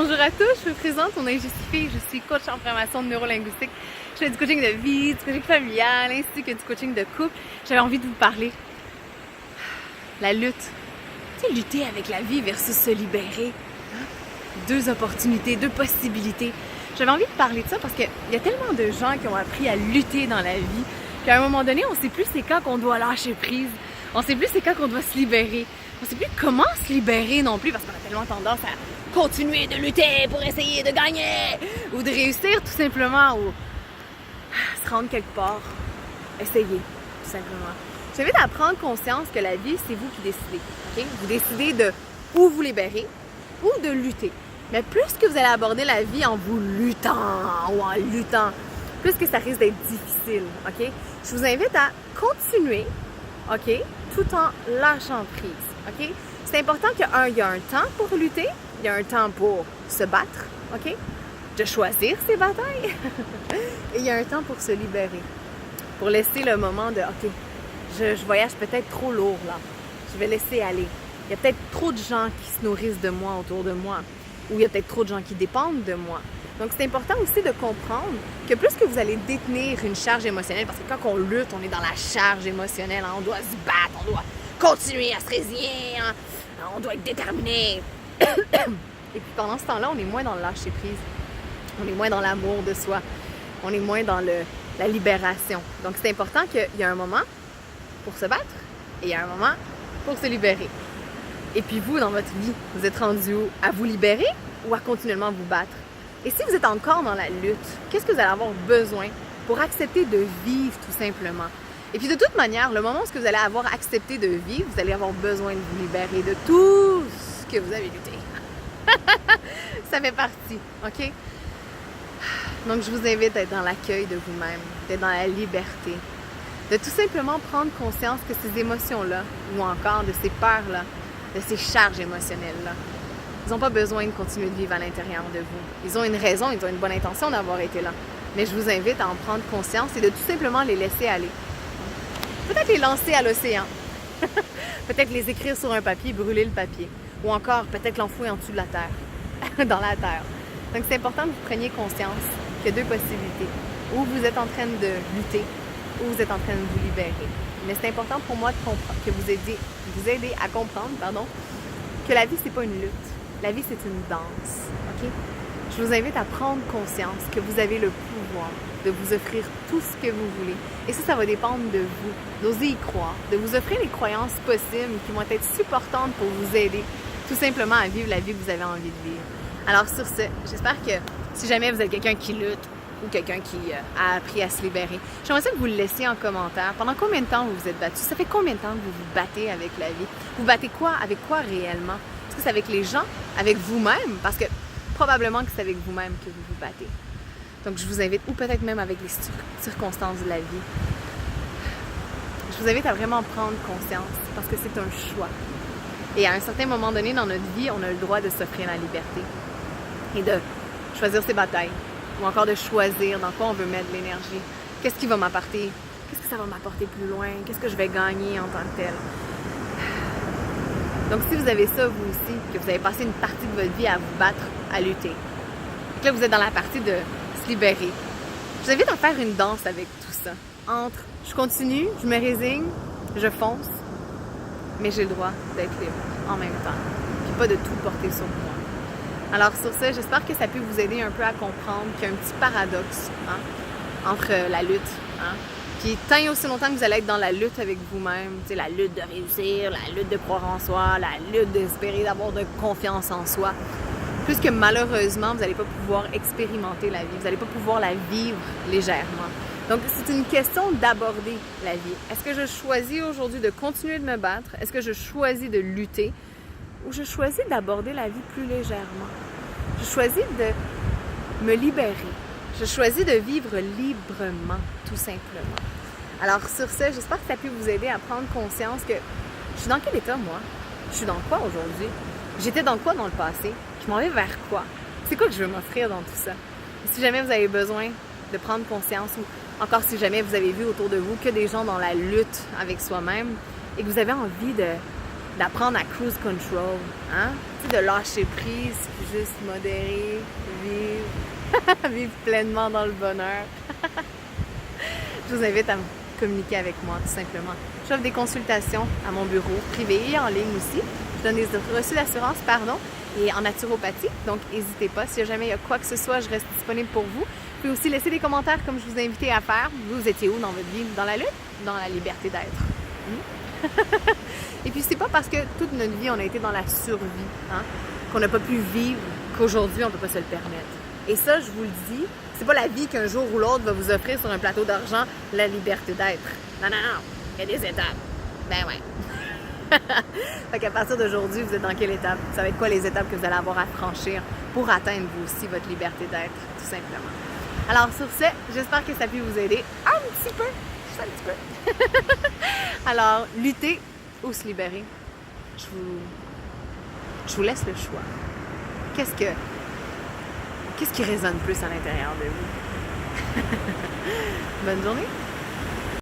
Bonjour à tous, je me présente, mon nom est Jessie, je suis coach en formation neurolinguistique. Je fais du coaching de vie, du coaching familial, ainsi que du coaching de couple. J'avais envie de vous parler. La lutte. Tu sais, lutter avec la vie versus se libérer. Deux opportunités, deux possibilités. J'avais envie de parler de ça parce qu'il y a tellement de gens qui ont appris à lutter dans la vie qu'à un moment donné, on ne sait plus c'est quand qu'on doit lâcher prise. On ne sait plus c'est quand qu'on doit se libérer. On ne sait plus comment se libérer non plus parce qu'on a tellement tendance à continuer de lutter pour essayer de gagner ou de réussir tout simplement ou se rendre quelque part. Essayer, tout simplement. J'invite à prendre conscience que la vie, c'est vous qui décidez. Okay? Vous décidez de ou vous libérer ou de lutter. Mais plus que vous allez aborder la vie en vous luttant ou en luttant, plus que ça risque d'être difficile. Okay? Je vous invite à continuer, okay, tout en lâchant prise. Okay? C'est important qu'il y a un temps pour lutter, il y a un temps pour se battre, okay? De choisir ses batailles, et il y a un temps pour se libérer, pour laisser le moment de « OK, je voyage peut-être trop lourd là, je vais laisser aller. Il y a peut-être trop de gens qui se nourrissent de moi autour de moi, ou il y a peut-être trop de gens qui dépendent de moi. » Donc, c'est important aussi de comprendre que plus que vous allez détenir une charge émotionnelle, parce que quand on lutte, on est dans la charge émotionnelle, hein, on doit se battre, on doit continuer à se résigner, hein, on doit être déterminé. Et puis pendant ce temps-là, on est moins dans le lâcher-prise, on est moins dans l'amour de soi, on est moins dans la libération. Donc, c'est important qu'il y a un moment pour se battre et il y a un moment pour se libérer. Et puis vous, dans votre vie, vous êtes rendu où? À vous libérer ou à continuellement vous battre? Et si vous êtes encore dans la lutte, qu'est-ce que vous allez avoir besoin pour accepter de vivre tout simplement? Et puis de toute manière, le moment où vous allez avoir accepté de vivre, vous allez avoir besoin de vous libérer de tout ce que vous avez lutté. Ça fait partie, OK? Donc je vous invite à être dans l'accueil de vous-même, d'être dans la liberté, de tout simplement prendre conscience que ces émotions-là, ou encore de ces peurs-là, de ces charges émotionnelles-là, ils n'ont pas besoin de continuer de vivre à l'intérieur de vous. Ils ont une raison, ils ont une bonne intention d'avoir été là. Mais je vous invite à en prendre conscience et de tout simplement les laisser aller. Peut-être les lancer à l'océan. Peut-être les écrire sur un papier, brûler le papier. Ou encore, peut-être l'enfouir en dessous de la terre, dans la terre. Donc, c'est important que vous preniez conscience qu'il y a deux possibilités. Ou vous êtes en train de lutter, ou vous êtes en train de vous libérer. Mais c'est important pour moi de comprendre, que vous aider à comprendre, que la vie, c'est pas une lutte. La vie, c'est une danse, OK? Je vous invite à prendre conscience que vous avez le pouvoir de vous offrir tout ce que vous voulez. Et ça va dépendre de vous, d'oser y croire, de vous offrir les croyances possibles qui vont être supportantes pour vous aider tout simplement à vivre la vie que vous avez envie de vivre. Alors sur ce, j'espère que si jamais vous êtes quelqu'un qui lutte ou quelqu'un qui a appris à se libérer, j'aimerais ça que vous le laissiez en commentaire. Pendant combien de temps vous vous êtes battu? Ça fait combien de temps que vous vous battez avec la vie? Vous battez quoi? Avec quoi réellement? Est-ce que c'est avec les gens? Avec vous-même? Parce que probablement que c'est avec vous-même que vous vous battez. Donc, je vous invite, ou peut-être même avec les circonstances de la vie, je vous invite à vraiment prendre conscience parce que c'est un choix. Et à un certain moment donné dans notre vie, on a le droit de s'offrir la liberté et de choisir ses batailles ou encore de choisir dans quoi on veut mettre de l'énergie. Qu'est-ce qui va m'apporter? Qu'est-ce que ça va m'apporter plus loin? Qu'est-ce que je vais gagner en tant que tel? Donc, si vous avez ça, vous aussi, que vous avez passé une partie de votre vie à vous battre, à lutter, et que là, vous êtes dans la partie de se libérer, je vous invite à faire une danse avec tout ça. Entre, je continue, je me résigne, je fonce, mais j'ai le droit d'être libre en même temps, puis pas de tout porter sur moi. Alors, sur ça, j'espère que ça peut vous aider un peu à comprendre qu'il y a un petit paradoxe entre la lutte, puis tant et aussi longtemps que vous allez être dans la lutte avec vous-même, tu sais, la lutte de réussir, la lutte de croire en soi, la lutte d'espérer d'avoir de confiance en soi, plus que malheureusement, vous n'allez pas pouvoir expérimenter la vie, vous n'allez pas pouvoir la vivre légèrement. Donc, c'est une question d'aborder la vie. Est-ce que je choisis aujourd'hui de continuer de me battre? Est-ce que je choisis de lutter? Ou je choisis d'aborder la vie plus légèrement? Je choisis de me libérer. Je choisis de vivre librement, tout simplement. Alors sur ce, j'espère que ça peut vous aider à prendre conscience que je suis dans quel état, moi? Je suis dans quoi aujourd'hui? J'étais dans quoi dans le passé? Je m'en vais vers quoi? C'est quoi que je veux m'offrir dans tout ça? Et si jamais vous avez besoin de prendre conscience, ou encore si jamais vous avez vu autour de vous que des gens dans la lutte avec soi-même et que vous avez envie de d'apprendre à cruise control, hein? Tu sais, de lâcher prise, puis juste modérer, vivre, vivre pleinement dans le bonheur. Je vous invite à communiquer avec moi, tout simplement. J'offre des consultations à mon bureau, privé et en ligne aussi. Je donne des reçus d'assurance, et en naturopathie. Donc, n'hésitez pas. Si jamais il y a quoi que ce soit, je reste disponible pour vous. Vous pouvez aussi laisser des commentaires comme je vous ai invité à faire. Vous étiez où dans votre vie? Dans la lutte? Dans la liberté d'être. Et puis, c'est pas parce que toute notre vie, on a été dans la survie, hein, qu'on n'a pas pu vivre, qu'aujourd'hui, on ne peut pas se le permettre. Et ça, je vous le dis, c'est pas la vie qu'un jour ou l'autre va vous offrir sur un plateau d'argent la liberté d'être. Non, non, non. Il y a des étapes. Ben ouais. Fait qu'à partir d'aujourd'hui, vous êtes dans quelle étape? Ça va être quoi les étapes que vous allez avoir à franchir pour atteindre vous aussi votre liberté d'être, tout simplement. Alors sur ce, j'espère que ça a pu vous aider un petit peu, juste un petit peu. Alors, lutter ou se libérer, je vous laisse le choix. Qu'est-ce qui résonne plus à l'intérieur de vous? Bonne journée!